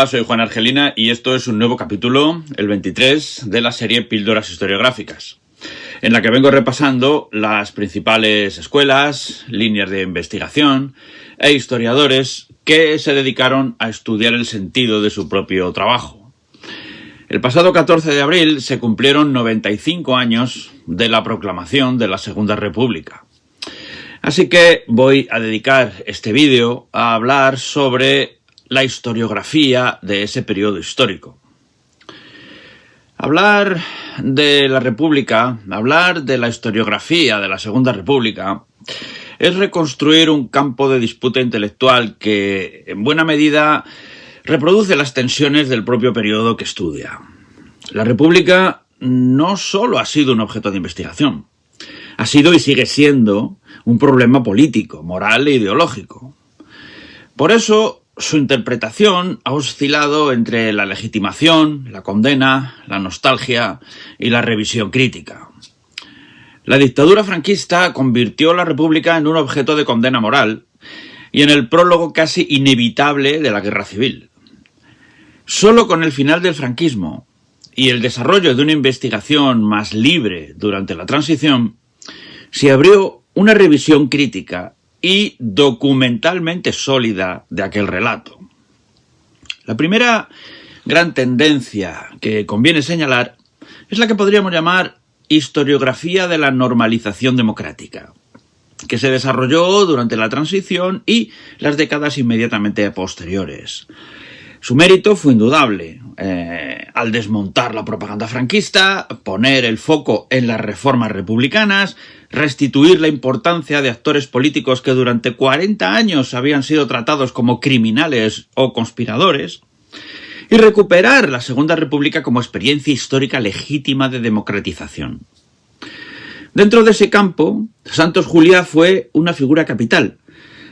Hola, soy Juan Argelina y esto es un nuevo capítulo, el 23, de la serie Píldoras Historiográficas, en la que vengo repasando las principales escuelas, líneas de investigación e historiadores que se dedicaron a estudiar el sentido de su propio trabajo. El pasado 14 de abril se cumplieron 95 años de la proclamación de la Segunda República. Así que voy a dedicar este vídeo a hablar sobre la historiografía de ese periodo histórico. Hablar de la República, hablar de la historiografía de la Segunda República, es reconstruir un campo de disputa intelectual que, en buena medida, reproduce las tensiones del propio periodo que estudia. La República no solo ha sido un objeto de investigación, ha sido y sigue siendo un problema político, moral e ideológico. Por eso, su interpretación ha oscilado entre la legitimación, la condena, la nostalgia y la revisión crítica. La dictadura franquista convirtió la República en un objeto de condena moral y en el prólogo casi inevitable de la guerra civil. Solo con el final del franquismo y el desarrollo de una investigación más libre durante la transición, se abrió una revisión crítica y documentalmente sólida de aquel relato. La primera gran tendencia que conviene señalar es la que podríamos llamar historiografía de la normalización democrática, que se desarrolló durante la transición y las décadas inmediatamente posteriores. Su mérito fue indudable, al desmontar la propaganda franquista, poner el foco en las reformas republicanas, restituir la importancia de actores políticos que durante 40 años habían sido tratados como criminales o conspiradores, y recuperar la Segunda República como experiencia histórica legítima de democratización. Dentro de ese campo, Santos Juliá fue una figura capital,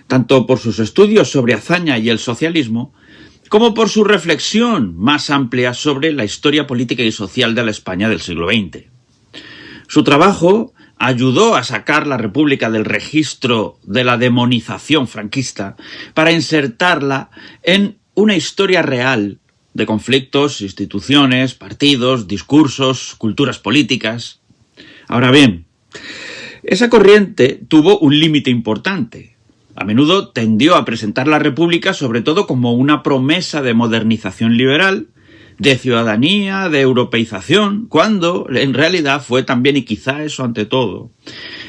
tanto por sus estudios sobre Azaña y el socialismo, como por su reflexión más amplia sobre la historia política y social de la España del siglo XX. Su trabajo ayudó a sacar la República del registro de la demonización franquista para insertarla en una historia real de conflictos, instituciones, partidos, discursos, culturas políticas. Ahora bien, esa corriente tuvo un límite importante. A menudo tendió a presentar la República sobre todo como una promesa de modernización liberal, de ciudadanía, de europeización, cuando en realidad fue también, y quizá eso ante todo,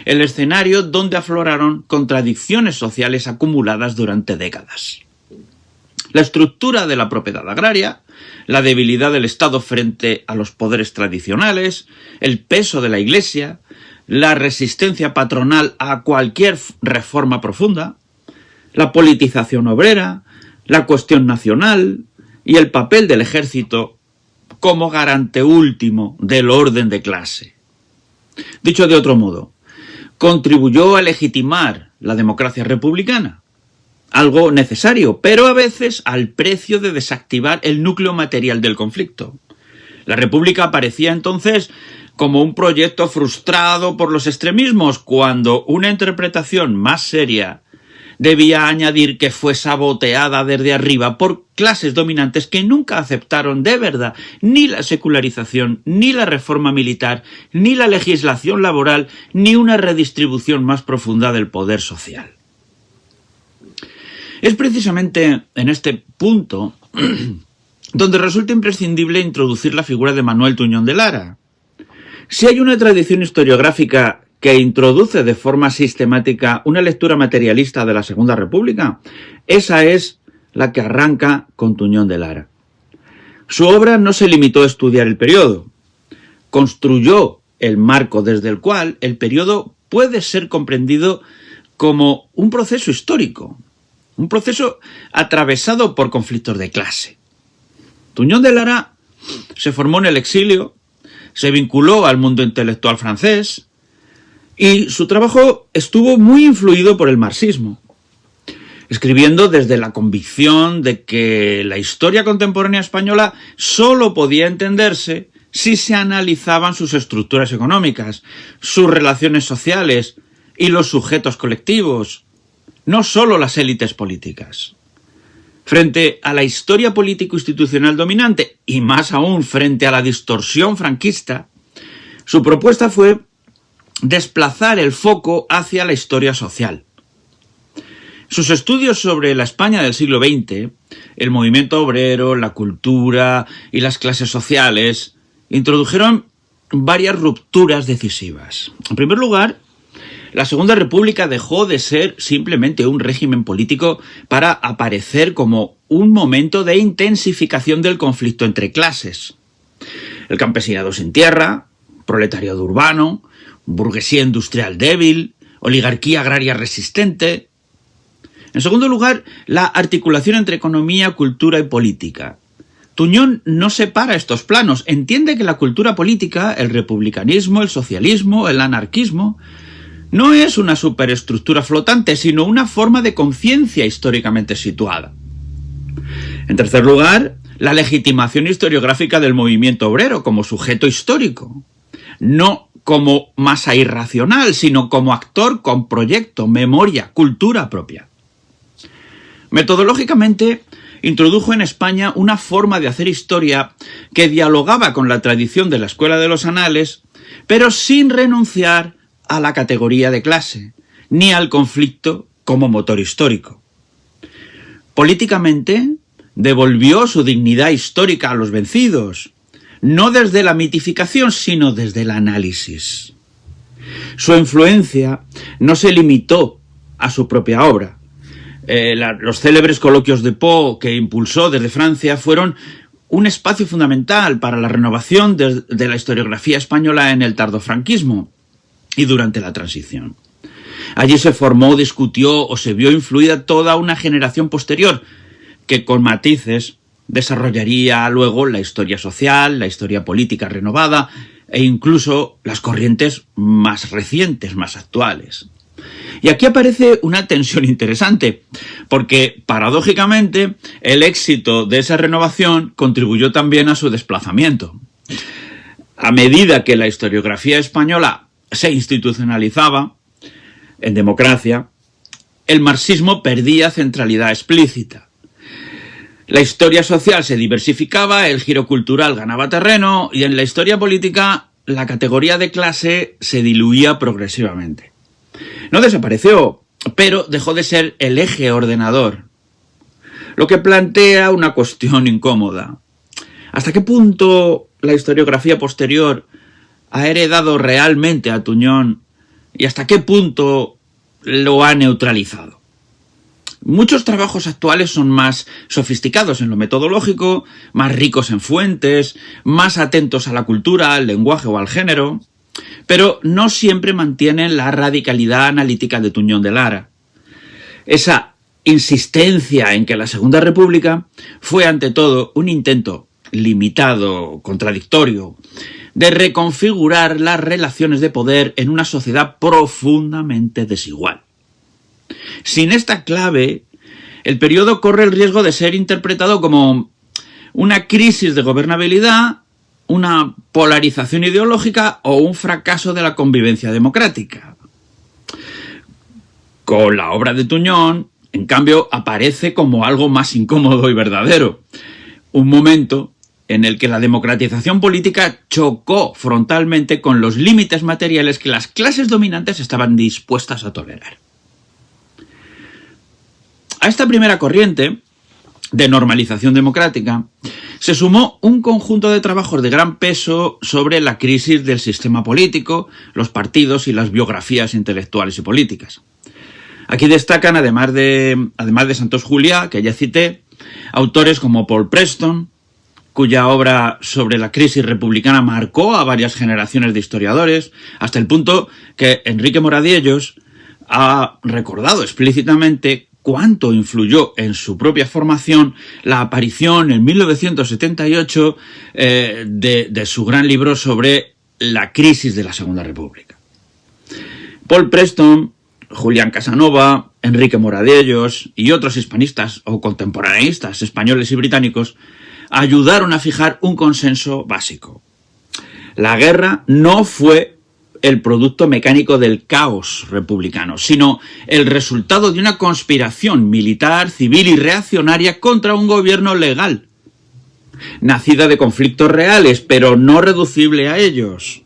el escenario donde afloraron contradicciones sociales acumuladas durante décadas. La estructura de la propiedad agraria, la debilidad del Estado frente a los poderes tradicionales, el peso de la Iglesia, la resistencia patronal a cualquier reforma profunda, la politización obrera, la cuestión nacional y el papel del ejército como garante último del orden de clase. Dicho de otro modo, contribuyó a legitimar la democracia republicana, algo necesario, pero a veces al precio de desactivar el núcleo material del conflicto. La República aparecía entonces como un proyecto frustrado por los extremismos, cuando una interpretación más seria debía añadir que fue saboteada desde arriba por clases dominantes que nunca aceptaron de verdad ni la secularización, ni la reforma militar, ni la legislación laboral, ni una redistribución más profunda del poder social. Es precisamente en este punto donde resulta imprescindible introducir la figura de Manuel Tuñón de Lara. Si hay una tradición historiográfica que introduce de forma sistemática una lectura materialista de la Segunda República, esa es la que arranca con Tuñón de Lara. Su obra no se limitó a estudiar el periodo, construyó el marco desde el cual el periodo puede ser comprendido como un proceso histórico, un proceso atravesado por conflictos de clase. Tuñón de Lara se formó en el exilio, se vinculó al mundo intelectual francés y su trabajo estuvo muy influido por el marxismo, escribiendo desde la convicción de que la historia contemporánea española solo podía entenderse si se analizaban sus estructuras económicas, sus relaciones sociales y los sujetos colectivos, no solo las élites políticas. Frente a la historia político-institucional dominante, y más aún frente a la distorsión franquista, su propuesta fue desplazar el foco hacia la historia social. Sus estudios sobre la España del siglo XX, el movimiento obrero, la cultura y las clases sociales, introdujeron varias rupturas decisivas. En primer lugar, la Segunda República dejó de ser simplemente un régimen político para aparecer como un momento de intensificación del conflicto entre clases. El campesinado sin tierra, proletariado urbano, burguesía industrial débil, oligarquía agraria resistente. En segundo lugar, la articulación entre economía, cultura y política. Tuñón no separa estos planos, entiende que la cultura política, el republicanismo, el socialismo, el anarquismo, no es una superestructura flotante, sino una forma de conciencia históricamente situada. En tercer lugar, la legitimación historiográfica del movimiento obrero como sujeto histórico, no como masa irracional, sino como actor con proyecto, memoria, cultura propia. Metodológicamente, introdujo en España una forma de hacer historia que dialogaba con la tradición de la Escuela de los Anales, pero sin renunciar a la categoría de clase, ni al conflicto como motor histórico. Políticamente, devolvió su dignidad histórica a los vencidos, no desde la mitificación, sino desde el análisis. Su influencia no se limitó a su propia obra. Los célebres coloquios de Poe que impulsó desde Francia fueron un espacio fundamental para la renovación de la historiografía española en el tardofranquismo y durante la transición. Allí se formó, discutió o se vio influida toda una generación posterior que con matices desarrollaría luego la historia social, la historia política renovada e incluso las corrientes más recientes, más actuales. Y aquí aparece una tensión interesante, porque paradójicamente el éxito de esa renovación contribuyó también a su desplazamiento. A medida que la historiografía española se institucionalizaba en democracia, el marxismo perdía centralidad explícita. La historia social se diversificaba, el giro cultural ganaba terreno y en la historia política la categoría de clase se diluía progresivamente. No desapareció, pero dejó de ser el eje ordenador, lo que plantea una cuestión incómoda. ¿Hasta qué punto la historiografía posterior ha heredado realmente a Tuñón y hasta qué punto lo ha neutralizado? Muchos trabajos actuales son más sofisticados en lo metodológico, más ricos en fuentes, más atentos a la cultura, al lenguaje o al género, pero no siempre mantienen la radicalidad analítica de Tuñón de Lara. Esa insistencia en que la Segunda República fue ante todo un intento limitado, contradictorio, de reconfigurar las relaciones de poder en una sociedad profundamente desigual. Sin esta clave, el periodo corre el riesgo de ser interpretado como una crisis de gobernabilidad, una polarización ideológica o un fracaso de la convivencia democrática. Con la obra de Tuñón, en cambio, aparece como algo más incómodo y verdadero. Un momento en el que la democratización política chocó frontalmente con los límites materiales que las clases dominantes estaban dispuestas a tolerar. A esta primera corriente de normalización democrática se sumó un conjunto de trabajos de gran peso sobre la crisis del sistema político, los partidos y las biografías intelectuales y políticas. Aquí destacan, además de Santos Juliá, que ya cité, autores como Paul Preston, cuya obra sobre la crisis republicana marcó a varias generaciones de historiadores, hasta el punto que Enrique Moradiellos ha recordado explícitamente cuánto influyó en su propia formación la aparición en 1978 de su gran libro sobre la crisis de la Segunda República. Paul Preston, Julián Casanova, Enrique Moradiellos y otros hispanistas o contemporaneistas españoles y británicos ayudaron a fijar un consenso básico. La guerra no fue el producto mecánico del caos republicano, sino el resultado de una conspiración militar, civil y reaccionaria contra un gobierno legal, nacida de conflictos reales, pero no reducible a ellos.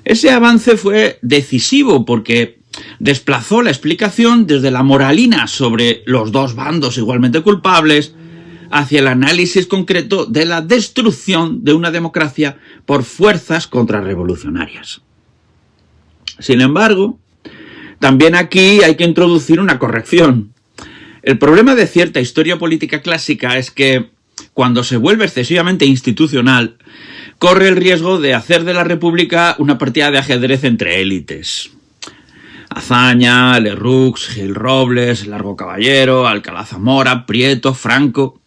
Ese avance fue decisivo porque desplazó la explicación desde la moralina sobre los dos bandos igualmente culpables hacia el análisis concreto de la destrucción de una democracia por fuerzas contrarrevolucionarias. Sin embargo, también aquí hay que introducir una corrección. El problema de cierta historia política clásica es que, cuando se vuelve excesivamente institucional, corre el riesgo de hacer de la República una partida de ajedrez entre élites. Azaña, Lerroux, Gil Robles, Largo Caballero, Alcalá Zamora, Prieto, Franco.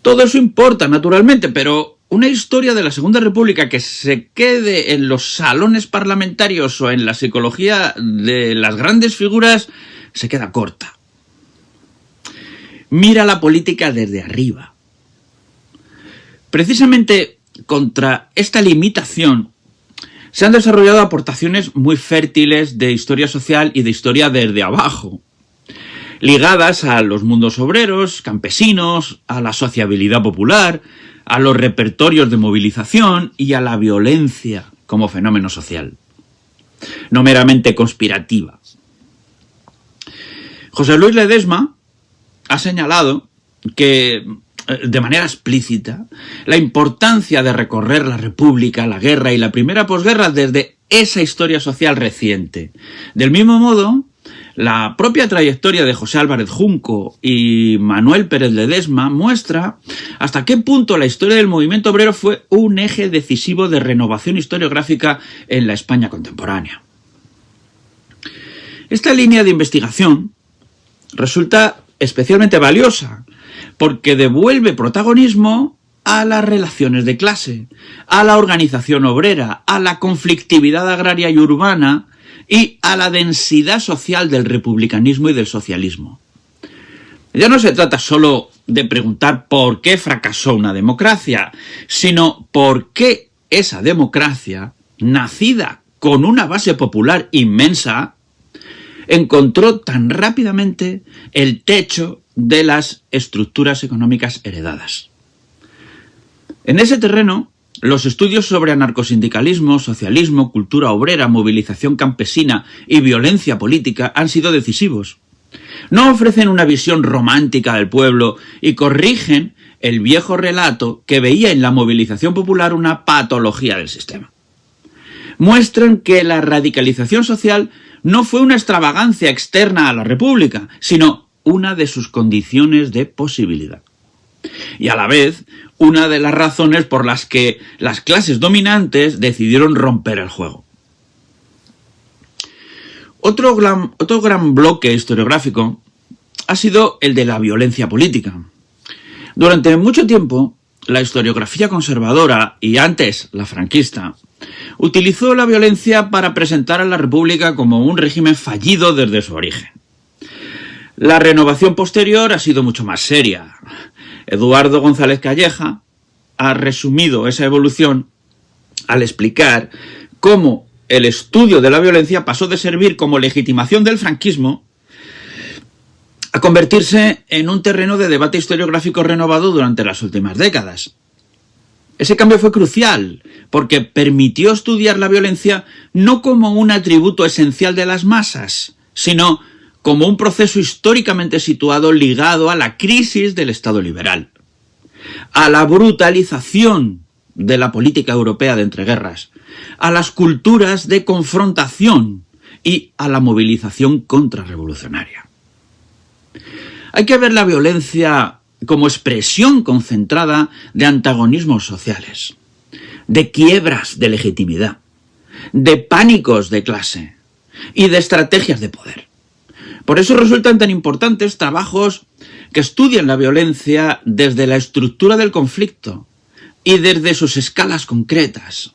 Todo eso importa, naturalmente, pero una historia de la Segunda República que se quede en los salones parlamentarios o en la psicología de las grandes figuras se queda corta. Mira la política desde arriba. Precisamente contra esta limitación se han desarrollado aportaciones muy fértiles de historia social y de historia desde abajo, ligadas a los mundos obreros, campesinos, a la sociabilidad popular, a los repertorios de movilización y a la violencia como fenómeno social, no meramente conspirativa. José Luis Ledesma ha señalado que, de manera explícita, la importancia de recorrer la República, la guerra y la primera posguerra desde esa historia social reciente. Del mismo modo, la propia trayectoria de José Álvarez Junco y Manuel Pérez Ledesma muestra hasta qué punto la historia del movimiento obrero fue un eje decisivo de renovación historiográfica en la España contemporánea. Esta línea de investigación resulta especialmente valiosa porque devuelve protagonismo a las relaciones de clase, a la organización obrera, a la conflictividad agraria y urbana y a la densidad social del republicanismo y del socialismo. Ya no se trata solo de preguntar por qué fracasó una democracia, sino por qué esa democracia, nacida con una base popular inmensa, encontró tan rápidamente el techo de las estructuras económicas heredadas. En ese terreno, los estudios sobre anarcosindicalismo, socialismo, cultura obrera, movilización campesina y violencia política han sido decisivos. No ofrecen una visión romántica del pueblo y corrigen el viejo relato que veía en la movilización popular una patología del sistema. Muestran que la radicalización social no fue una extravagancia externa a la República, sino una de sus condiciones de posibilidad. Y a la vez, una de las razones por las que las clases dominantes decidieron romper el juego. Otro gran bloque historiográfico ha sido el de la violencia política. Durante mucho tiempo, la historiografía conservadora, y antes la franquista, utilizó la violencia para presentar a la República como un régimen fallido desde su origen. La renovación posterior ha sido mucho más seria. Eduardo González Calleja ha resumido esa evolución al explicar cómo el estudio de la violencia pasó de servir como legitimación del franquismo a convertirse en un terreno de debate historiográfico renovado durante las últimas décadas. Ese cambio fue crucial porque permitió estudiar la violencia no como un atributo esencial de las masas, sino como un proceso históricamente situado ligado a la crisis del Estado liberal, a la brutalización de la política europea de entreguerras, a las culturas de confrontación y a la movilización contrarrevolucionaria. Hay que ver la violencia como expresión concentrada de antagonismos sociales, de quiebras de legitimidad, de pánicos de clase y de estrategias de poder. Por eso resultan tan importantes trabajos que estudian la violencia desde la estructura del conflicto y desde sus escalas concretas.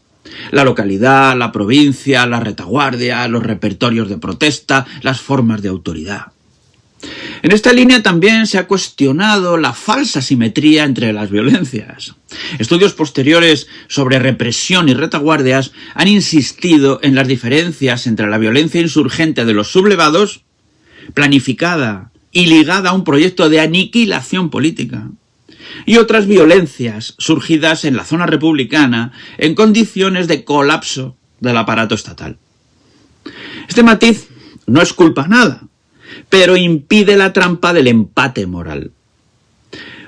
La localidad, la provincia, la retaguardia, los repertorios de protesta, las formas de autoridad. En esta línea también se ha cuestionado la falsa simetría entre las violencias. Estudios posteriores sobre represión y retaguardias han insistido en las diferencias entre la violencia insurgente de los sublevados, planificada y ligada a un proyecto de aniquilación política, y otras violencias surgidas en la zona republicana en condiciones de colapso del aparato estatal. Este matiz no exculpa nada, pero impide la trampa del empate moral.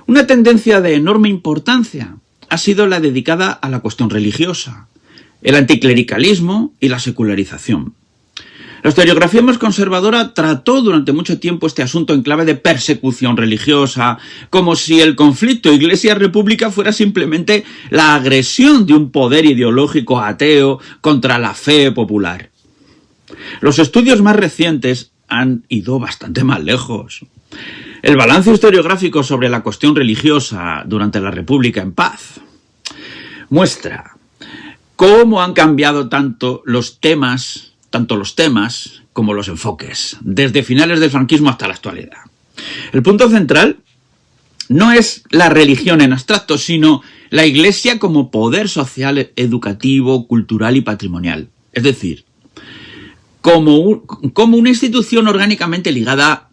Una tendencia de enorme importancia ha sido la dedicada a la cuestión religiosa, el anticlericalismo y la secularización. La historiografía más conservadora trató durante mucho tiempo este asunto en clave de persecución religiosa, como si el conflicto Iglesia-República fuera simplemente la agresión de un poder ideológico ateo contra la fe popular. Los estudios más recientes han ido bastante más lejos. El balance historiográfico sobre la cuestión religiosa durante la República en paz muestra cómo han cambiado tanto los temas como los enfoques, desde finales del franquismo hasta la actualidad. El punto central no es la religión en abstracto, sino la Iglesia como poder social, educativo, cultural y patrimonial. Es decir, como una institución orgánicamente ligada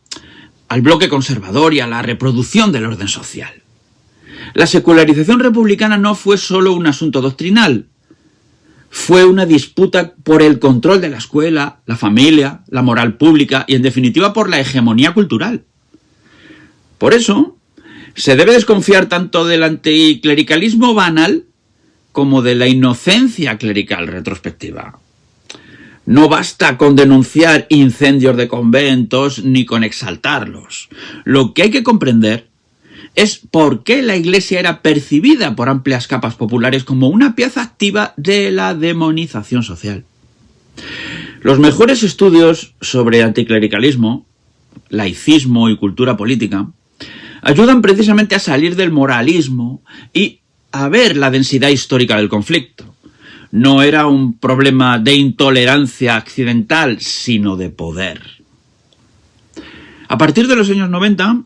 al bloque conservador y a la reproducción del orden social. La secularización republicana no fue solo un asunto doctrinal, fue una disputa por el control de la escuela, la familia, la moral pública y, en definitiva, por la hegemonía cultural. Por eso, se debe desconfiar tanto del anticlericalismo banal como de la inocencia clerical retrospectiva. No basta con denunciar incendios de conventos ni con exaltarlos. Lo que hay que comprender es por qué la Iglesia era percibida por amplias capas populares como una pieza activa de la demonización social. Los mejores estudios sobre anticlericalismo, laicismo y cultura política ayudan precisamente a salir del moralismo y a ver la densidad histórica del conflicto. No era un problema de intolerancia accidental, sino de poder. A partir de los años 90,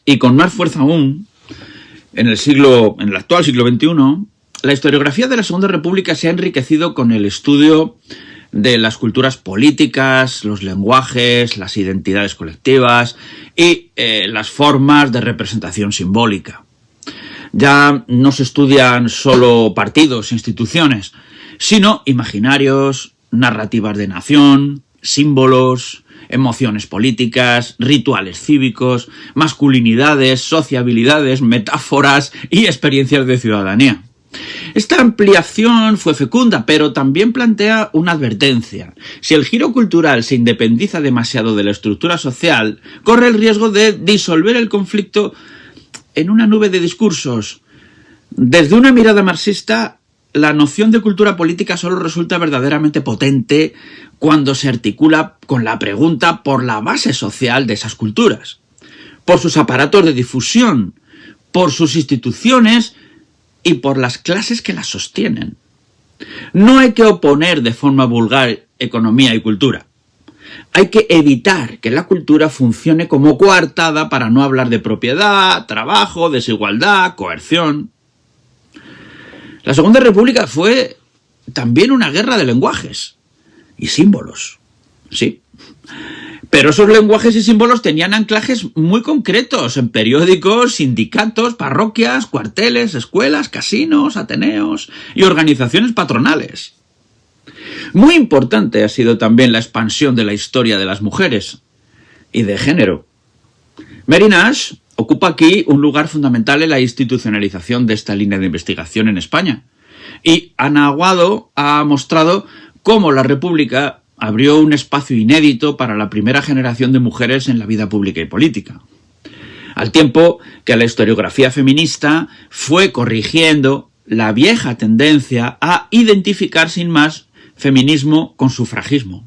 y con más fuerza aún, en el actual siglo XXI, la historiografía de la Segunda República se ha enriquecido con el estudio de las culturas políticas, los lenguajes, las identidades colectivas y las formas de representación simbólica. Ya no se estudian solo partidos e instituciones, sino imaginarios, narrativas de nación, símbolos, emociones políticas, rituales cívicos, masculinidades, sociabilidades, metáforas y experiencias de ciudadanía. Esta ampliación fue fecunda, pero también plantea una advertencia. Si el giro cultural se independiza demasiado de la estructura social, corre el riesgo de disolver el conflicto en una nube de discursos. Desde una mirada marxista, la noción de cultura política solo resulta verdaderamente potente cuando se articula con la pregunta por la base social de esas culturas, por sus aparatos de difusión, por sus instituciones y por las clases que las sostienen. No hay que oponer de forma vulgar economía y cultura. Hay que evitar que la cultura funcione como coartada para no hablar de propiedad, trabajo, desigualdad, coerción. La Segunda República fue también una guerra de lenguajes y símbolos, sí. Pero esos lenguajes y símbolos tenían anclajes muy concretos en periódicos, sindicatos, parroquias, cuarteles, escuelas, casinos, ateneos y organizaciones patronales. Muy importante ha sido también la expansión de la historia de las mujeres y de género. Mary Nash ocupa aquí un lugar fundamental en la institucionalización de esta línea de investigación en España. Y Ana Aguado ha mostrado cómo la República abrió un espacio inédito para la primera generación de mujeres en la vida pública y política. Al tiempo que la historiografía feminista fue corrigiendo la vieja tendencia a identificar sin más feminismo con sufragismo.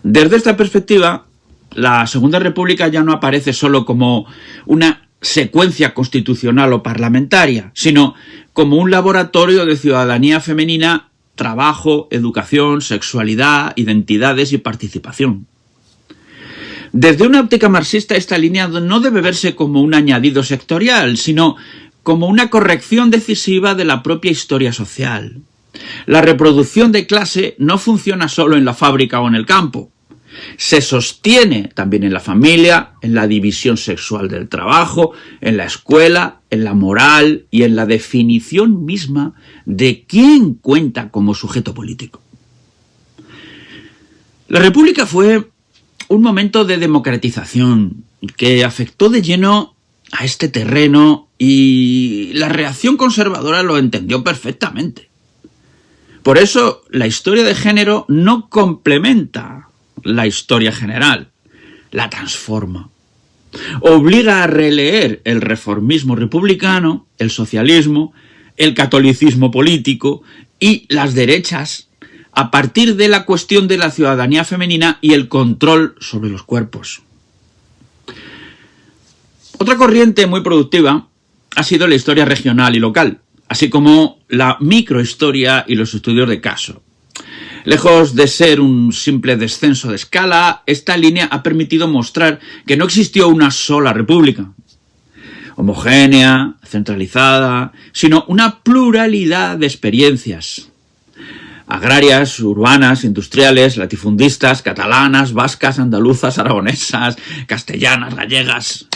Desde esta perspectiva, la Segunda República ya no aparece solo como una secuencia constitucional o parlamentaria, sino como un laboratorio de ciudadanía femenina, trabajo, educación, sexualidad, identidades y participación. Desde una óptica marxista, esta línea no debe verse como un añadido sectorial, sino como una corrección decisiva de la propia historia social. La reproducción de clase no funciona solo en la fábrica o en el campo. Se sostiene también en la familia, en la división sexual del trabajo, en la escuela, en la moral y en la definición misma de quién cuenta como sujeto político. La República fue un momento de democratización que afectó de lleno a este terreno y la reacción conservadora lo entendió perfectamente. Por eso la historia de género no complementa la historia general, la transforma. Obliga a releer el reformismo republicano, el socialismo, el catolicismo político y las derechas a partir de la cuestión de la ciudadanía femenina y el control sobre los cuerpos. Otra corriente muy productiva ha sido la historia regional y local, así como la microhistoria y los estudios de caso. Lejos de ser un simple descenso de escala, esta línea ha permitido mostrar que no existió una sola república, homogénea, centralizada, sino una pluralidad de experiencias. Agrarias, urbanas, industriales, latifundistas, catalanas, vascas, andaluzas, aragonesas, castellanas, gallegas.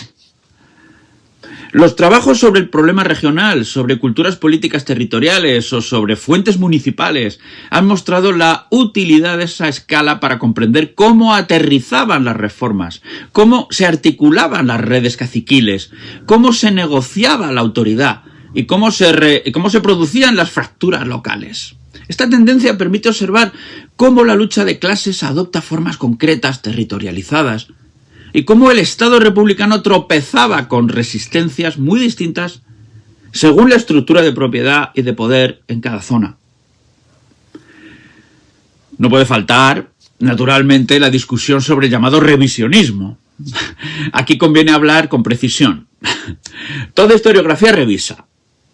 Los trabajos sobre el problema regional, sobre culturas políticas territoriales o sobre fuentes municipales han mostrado la utilidad de esa escala para comprender cómo aterrizaban las reformas, cómo se articulaban las redes caciquiles, cómo se negociaba la autoridad y cómo se producían las fracturas locales. Esta tendencia permite observar cómo la lucha de clases adopta formas concretas, territorializadas, y cómo el Estado republicano tropezaba con resistencias muy distintas según la estructura de propiedad y de poder en cada zona. No puede faltar, naturalmente, la discusión sobre el llamado revisionismo. Aquí conviene hablar con precisión. Toda historiografía revisa.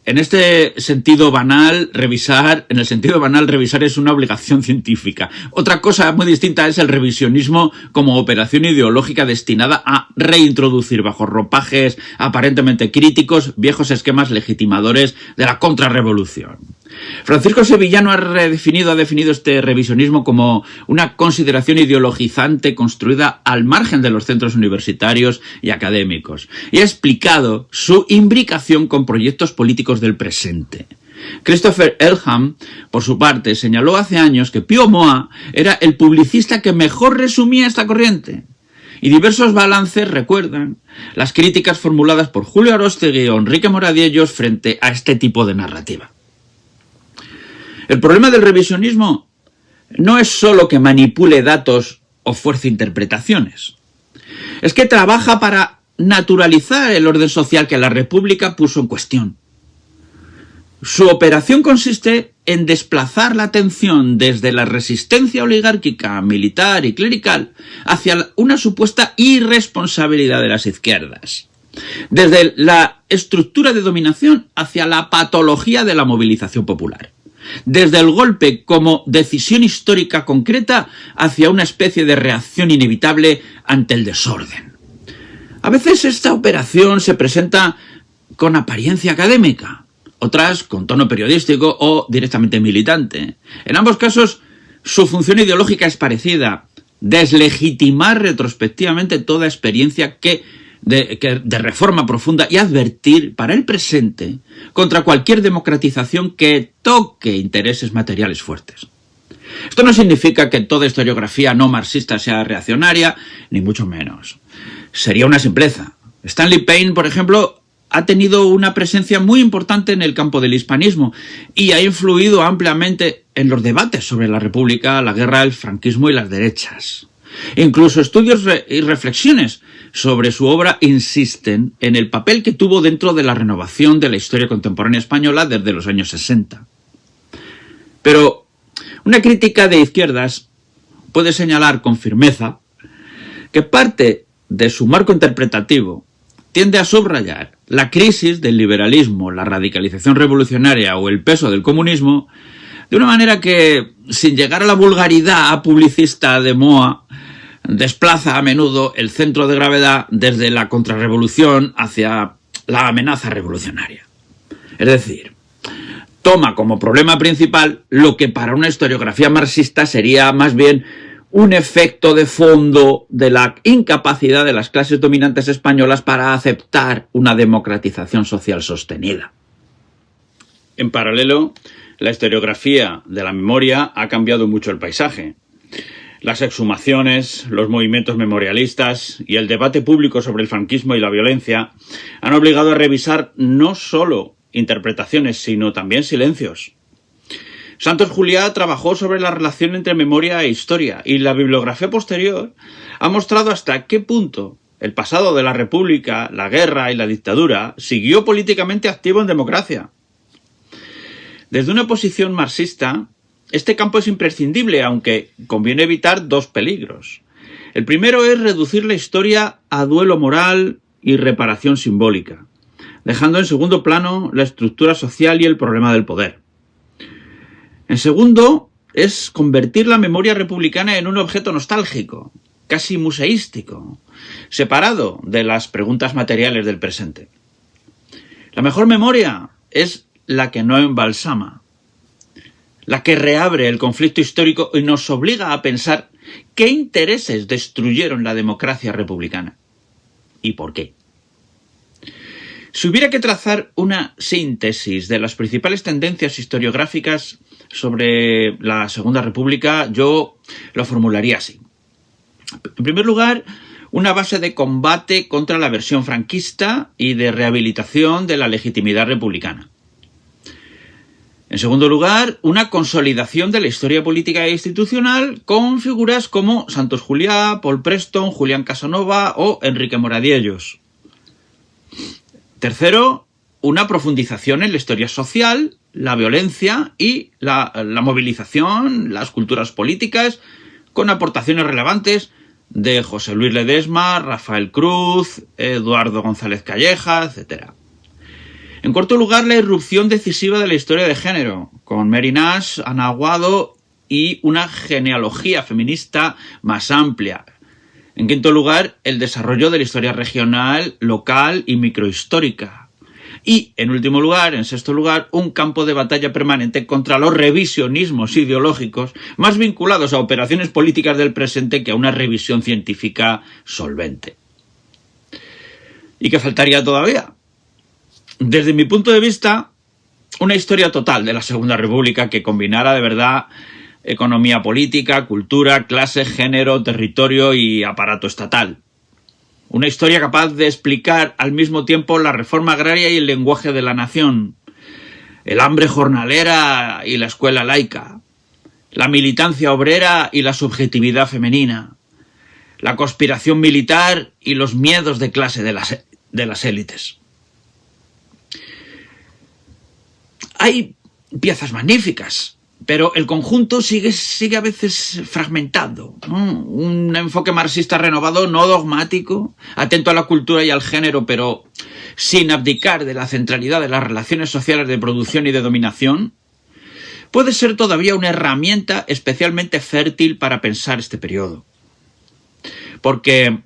En este sentido banal, revisar es una obligación científica. Otra cosa muy distinta es el revisionismo como operación ideológica destinada a reintroducir bajo ropajes aparentemente críticos viejos esquemas legitimadores de la contrarrevolución. Francisco Sevillano ha definido este revisionismo como una consideración ideologizante construida al margen de los centros universitarios y académicos, y ha explicado su imbricación con proyectos políticos del presente. Christopher Elham, por su parte, señaló hace años que Pío Moa era el publicista que mejor resumía esta corriente. Y diversos balances recuerdan las críticas formuladas por Julio Aróstegui o Enrique Moradiellos frente a este tipo de narrativa. El problema del revisionismo no es solo que manipule datos o fuerce interpretaciones. Es que trabaja para naturalizar el orden social que la República puso en cuestión. Su operación consiste en desplazar la atención desde la resistencia oligárquica, militar y clerical hacia una supuesta irresponsabilidad de las izquierdas. Desde la estructura de dominación hacia la patología de la movilización popular. Desde el golpe como decisión histórica concreta hacia una especie de reacción inevitable ante el desorden. A veces esta operación se presenta con apariencia académica, otras con tono periodístico o directamente militante. En ambos casos, su función ideológica es parecida: deslegitimar retrospectivamente toda experiencia de reforma profunda y advertir para el presente contra cualquier democratización que toque intereses materiales fuertes. Esto no significa que toda historiografía no marxista sea reaccionaria, ni mucho menos. Sería una simpleza. Stanley Payne, por ejemplo, ha tenido una presencia muy importante en el campo del hispanismo y ha influido ampliamente en los debates sobre la República, la guerra, el franquismo y las derechas. Incluso estudios y reflexiones sobre su obra insisten en el papel que tuvo dentro de la renovación de la historia contemporánea española desde los años 60. Pero una crítica de izquierdas puede señalar con firmeza que parte de su marco interpretativo tiende a subrayar la crisis del liberalismo, la radicalización revolucionaria o el peso del comunismo de una manera que, sin llegar a la vulgaridad publicista de Moa, desplaza a menudo el centro de gravedad desde la contrarrevolución hacia la amenaza revolucionaria. Es decir, toma como problema principal lo que para una historiografía marxista sería más bien un efecto de fondo de la incapacidad de las clases dominantes españolas para aceptar una democratización social sostenida. En paralelo, la historiografía de la memoria ha cambiado mucho el paisaje. Las exhumaciones, los movimientos memorialistas y el debate público sobre el franquismo y la violencia han obligado a revisar no solo interpretaciones, sino también silencios. Santos Juliá trabajó sobre la relación entre memoria e historia, y la bibliografía posterior ha mostrado hasta qué punto el pasado de la República, la guerra y la dictadura siguió políticamente activo en democracia. Desde una posición marxista, este campo es imprescindible, aunque conviene evitar dos peligros. El primero es reducir la historia a duelo moral y reparación simbólica, dejando en segundo plano la estructura social y el problema del poder. En segundo, es convertir la memoria republicana en un objeto nostálgico, casi museístico, separado de las preguntas materiales del presente. La mejor memoria es la que no embalsama, la que reabre el conflicto histórico y nos obliga a pensar qué intereses destruyeron la democracia republicana y por qué. Si hubiera que trazar una síntesis de las principales tendencias historiográficas sobre la Segunda República, yo lo formularía así. En primer lugar, una base de combate contra la versión franquista y de rehabilitación de la legitimidad republicana. En segundo lugar, una consolidación de la historia política e institucional con figuras como Santos Juliá, Paul Preston, Julián Casanova o Enrique Moradiellos. Tercero, una profundización en la historia social, la violencia y la movilización, las culturas políticas, con aportaciones relevantes de José Luis Ledesma, Rafael Cruz, Eduardo González Calleja, etc. En cuarto lugar, la irrupción decisiva de la historia de género, con Mary Nash, Ana Aguado y una genealogía feminista más amplia. En quinto lugar, el desarrollo de la historia regional, local y microhistórica. Y, en último lugar, en sexto lugar, un campo de batalla permanente contra los revisionismos ideológicos más vinculados a operaciones políticas del presente que a una revisión científica solvente. ¿Y qué faltaría todavía? Desde mi punto de vista, una historia total de la Segunda República que combinara de verdad economía política, cultura, clase, género, territorio y aparato estatal. Una historia capaz de explicar al mismo tiempo la reforma agraria y el lenguaje de la nación, el hambre jornalera y la escuela laica, la militancia obrera y la subjetividad femenina, la conspiración militar y los miedos de clase de las élites. Hay piezas magníficas, pero el conjunto sigue a veces fragmentado, ¿no? Un enfoque marxista renovado, no dogmático, atento a la cultura y al género, pero sin abdicar de la centralidad de las relaciones sociales de producción y de dominación, puede ser todavía una herramienta especialmente fértil para pensar este periodo. Porque,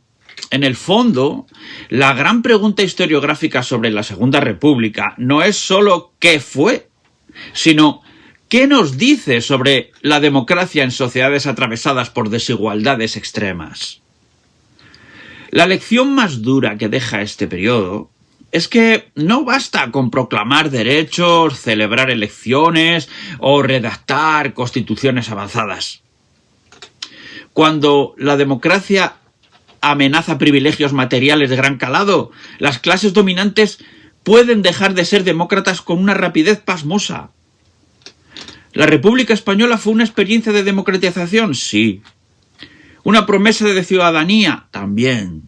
en el fondo, la gran pregunta historiográfica sobre la Segunda República no es solo qué fue, sino ¿qué nos dice sobre la democracia en sociedades atravesadas por desigualdades extremas? La lección más dura que deja este periodo es que no basta con proclamar derechos, celebrar elecciones o redactar constituciones avanzadas. Cuando la democracia amenaza privilegios materiales de gran calado, las clases dominantes pueden dejar de ser demócratas con una rapidez pasmosa. ¿La República Española fue una experiencia de democratización? Sí. ¿Una promesa de ciudadanía? También.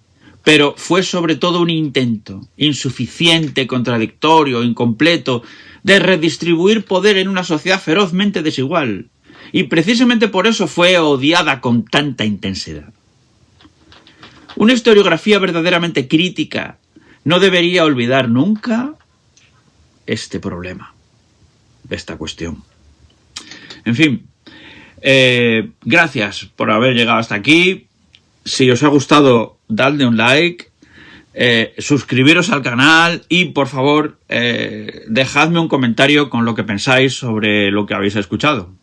Pero fue sobre todo un intento, insuficiente, contradictorio, incompleto, de redistribuir poder en una sociedad ferozmente desigual. Y precisamente por eso fue odiada con tanta intensidad. Una historiografía verdaderamente crítica no debería olvidar nunca este problema, esta cuestión. En fin, gracias por haber llegado hasta aquí. Si os ha gustado, dadle un like, suscribiros al canal y por favor dejadme un comentario con lo que pensáis sobre lo que habéis escuchado.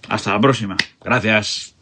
Hasta la próxima. Gracias.